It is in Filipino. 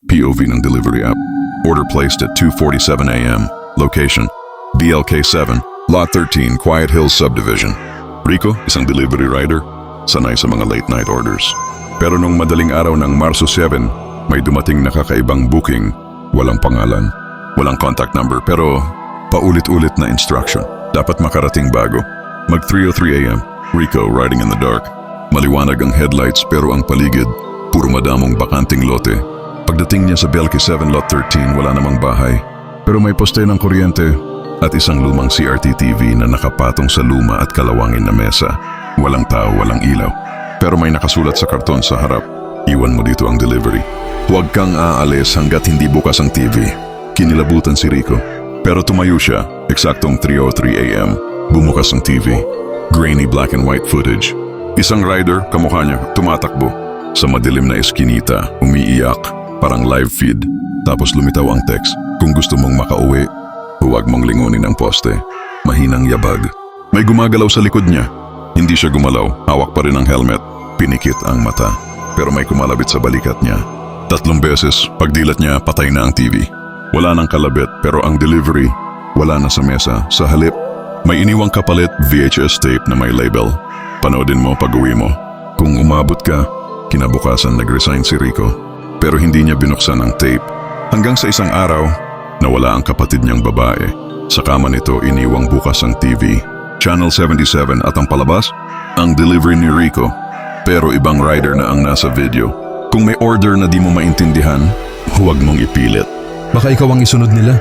POV ng delivery app. Order placed at 2:47 a.m. Location, BLK7, Lot 13, Quiet Hills Subdivision. Rico, isang delivery rider, sanay sa mga late night orders. Pero nung madaling araw ng Marso 7, may dumating na kakaibang booking, walang pangalan, walang contact number, pero paulit-ulit na instruction. Dapat makarating bago. Mag 3:03 a.m. Rico riding in the dark. Maliwanag ang headlights pero ang paligid, puro madamong bakanting lote. Pagdating niya sa Belki 7 Lot 13, wala namang bahay. Pero may poste ng kuryente at isang lumang CRT TV na nakapatong sa luma at kalawangin na mesa. Walang tao, walang ilaw. Pero may nakasulat sa karton sa harap, iwan mo dito ang delivery. Huwag kang aalis hanggat hindi bukas ang TV. Kinilabutan si Rico. Pero tumayo siya, eksaktong 3:03 a.m. Bumukas ang TV. Grainy black and white footage. Isang rider, kamukha niya, tumatakbo. Sa madilim na eskinita, umiiyak, parang live feed. Tapos lumitaw ang text, kung gusto mong makauwi, huwag mong lingunin ang poste. Mahinang yabag. May gumagalaw sa likod niya. Hindi siya gumalaw, hawak pa rin ang helmet. Pinikit ang mata, pero may kumalabit sa balikat niya. 3 beses, pagdilat niya, patay na ang TV. Wala nang kalabit, pero ang delivery, wala na sa mesa. Sa halip, may iniwang kapalit VHS tape na may label. Panoodin mo pag-uwi mo. Kung umabot ka, kinabukasan nag-resign si Rico. Pero hindi niya binuksan ang tape. Hanggang sa isang araw, nawala ang kapatid niyang babae. Sa kama nito, iniwang bukas ang TV. Channel 77 at ang palabas, ang delivery ni Rico. Pero ibang rider na ang nasa video. Kung may order na di mo maintindihan, huwag mong ipilit. Baka ikaw ang isunod nila.